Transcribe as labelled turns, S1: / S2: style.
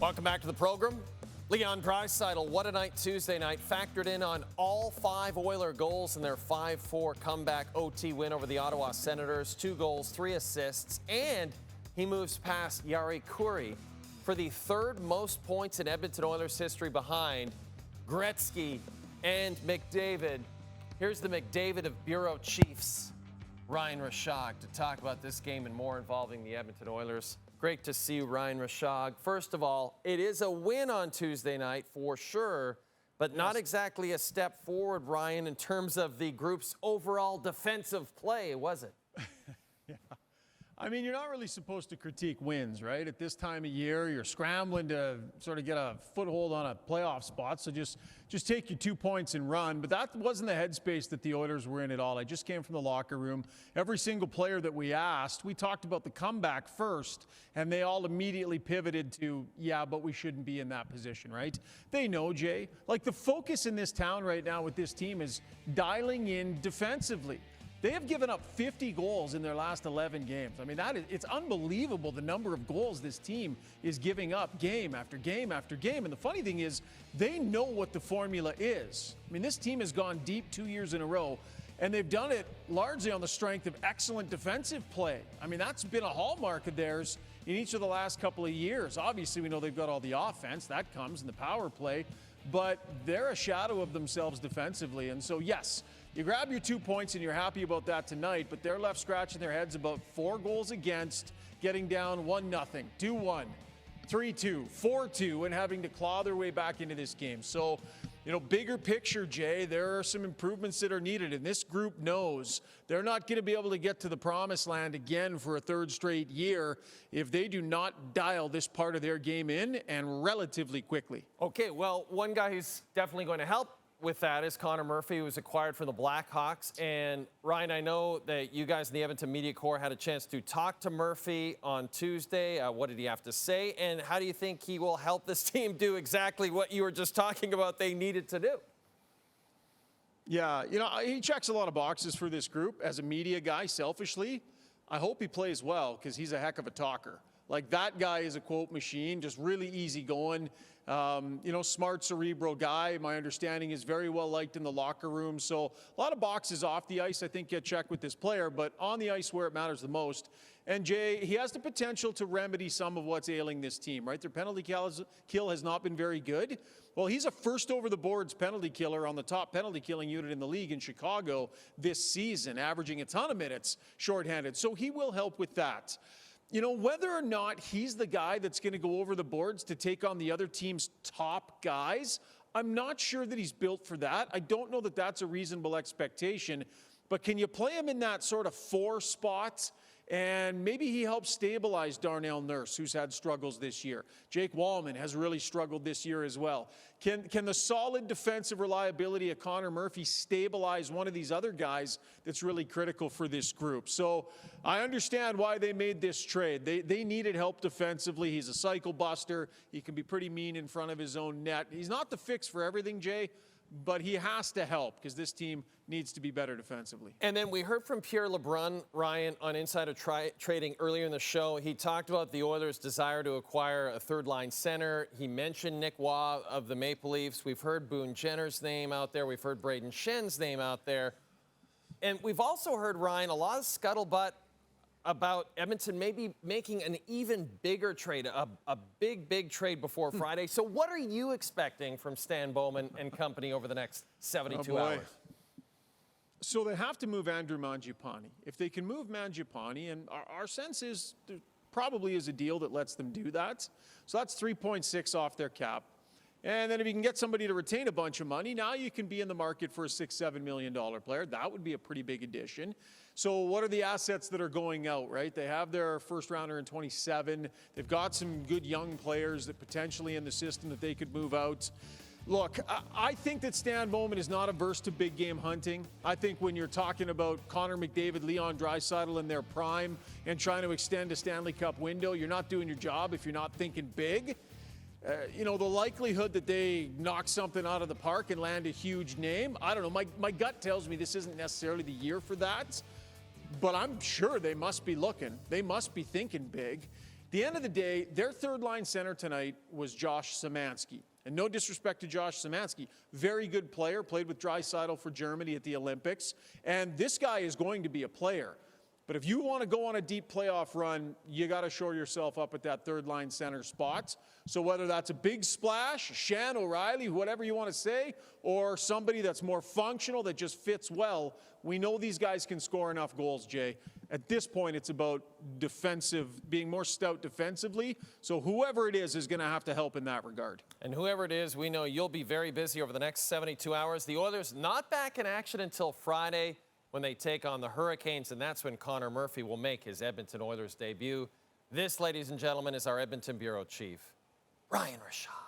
S1: Welcome back to the program. Leon Draisaitl, what a night Tuesday night. Factored in on all 5 Oiler goals in their 5-4 comeback OT win over the Ottawa Senators. 2 goals, 3 assists, and he moves past Jari Kurri for the 3rd most points in Edmonton Oilers history behind Gretzky and McDavid. Here's the McDavid of Bureau Chiefs, Ryan Rishaug, to talk about this game and more involving the Edmonton Oilers. Great to see you, Ryan Rishaug. First of all, it is a win on Tuesday night for sure, but not exactly a step forward, Ryan, in terms of the group's overall defensive play, was it?
S2: Yeah. I mean, you're not really supposed to critique wins, right? At this time of year, you're scrambling to sort of get a foothold on a playoff spot. So just take your 2 points and run. But that wasn't the headspace that the Oilers were in at all. I just came from the locker room. Every single player that we asked, we talked about the comeback first, and they all immediately pivoted to, yeah, but we shouldn't be in that position, right? They know, Jay. Like, the focus in this town right now with this team is dialing in defensively. They have given up 50 goals in their last 11 games. I mean, it's unbelievable the number of goals this team is giving up game after game after game. And the funny thing is, they know what the formula is. I mean, this team has gone deep 2 years in a row, and they've done it largely on the strength of excellent defensive play. I mean, that's been a hallmark of theirs in each of the last couple of years. Obviously, we know they've got all the offense. That comes in the power play. But they're a shadow of themselves defensively. And so, yes, you grab your 2 points and you're happy about that tonight, but they're left scratching their heads about 4 goals against, getting down 1-0, 2-1, 3-2, 4-2, and having to claw their way back into this game. So, bigger picture, Jay, there are some improvements that are needed, and this group knows they're not going to be able to get to the promised land again for a 3rd straight year if they do not dial this part of their game in, and relatively quickly.
S1: Okay, well, one guy who's definitely going to help with that is Conor Murphy, who was acquired from the Blackhawks. And Ryan, I know that you guys in the Edmonton Media Corps had a chance to talk to Murphy on Tuesday. What did he have to say? And how do you think he will help this team do exactly what you were just talking about they needed to do?
S2: Yeah, he checks a lot of boxes for this group. As a media guy, selfishly, I hope he plays well because he's a heck of a talker. Like, that guy is a quote machine, just really easygoing. Smart, cerebral guy. My understanding is very well liked in the locker room. So a lot of boxes off the ice, I think, get checked with this player, but on the ice where it matters the most. And Jay, he has the potential to remedy some of what's ailing this team, right? Their penalty kill has not been very good. Well, he's a first over the boards penalty killer on the top penalty killing unit in the league in Chicago this season, averaging a ton of minutes shorthanded. So he will help with that. Whether or not he's the guy that's going to go over the boards to take on the other team's top guys, I'm not sure that he's built for that. I don't know that that's a reasonable expectation. But can you play him in that sort of 4 spot? And maybe he helps stabilize Darnell Nurse, who's had struggles this year. Jake Wallman has really struggled this year as well. Can the solid defensive reliability of Conor Murphy stabilize one of these other guys that's really critical for this group? So I understand why they made this trade. They needed help defensively. He's a cycle buster. He can be pretty mean in front of his own net. He's not the fix for everything, Jay, but he has to help because this team needs to be better defensively.
S1: And then we heard from Pierre LeBrun, Ryan, on Insider Trading earlier in the show. He talked about the Oilers' desire to acquire a third-line center. He mentioned Nick Waugh of the Maple Leafs. We've heard Boone Jenner's name out there. We've heard Braden Shen's name out there. And we've also heard, Ryan, a lot of scuttlebutt about Edmonton maybe making an even bigger trade, a big trade before Friday. So what are you expecting from Stan Bowman and company over the next 72 hours?
S2: So they have to move Andrew Mangiapane. If they can move Mangiapane, and our sense is there probably is a deal that lets them do that. So that's 3.6 off their cap. And then if you can get somebody to retain a bunch of money, now you can be in the market for a $6-7 million player. That would be a pretty big addition. So what are the assets that are going out, right? They have their first rounder in 27. They've got some good young players that potentially in the system that they could move out. Look, I think that Stan Bowman is not averse to big game hunting. I think when you're talking about Connor McDavid, Leon Draisaitl in their prime and trying to extend a Stanley Cup window, you're not doing your job if you're not thinking big. The likelihood that they knock something out of the park and land a huge name, I don't know. My gut tells me this isn't necessarily the year for that, but I'm sure they must be looking. They must be thinking big. At the end of the day, their third-line center tonight was Josh Szymanski. And no disrespect to Josh Szymanski, very good player, played with Draisaitl for Germany at the Olympics. And this guy is going to be a player. But if you want to go on a deep playoff run, you got to shore yourself up at that third-line center spot. So whether that's a big splash, Shan, O'Reilly, whatever you want to say, or somebody that's more functional that just fits well, we know these guys can score enough goals, Jay. At this point, it's about being more stout defensively. So whoever it is going to have to help in that regard.
S1: And whoever it is, we know you'll be very busy over the next 72 hours. The Oilers not back in action until Friday when they take on the Hurricanes, and that's when Conor Murphy will make his Edmonton Oilers debut. This, ladies and gentlemen, is our Edmonton Bureau Chief, Ryan Rishaug.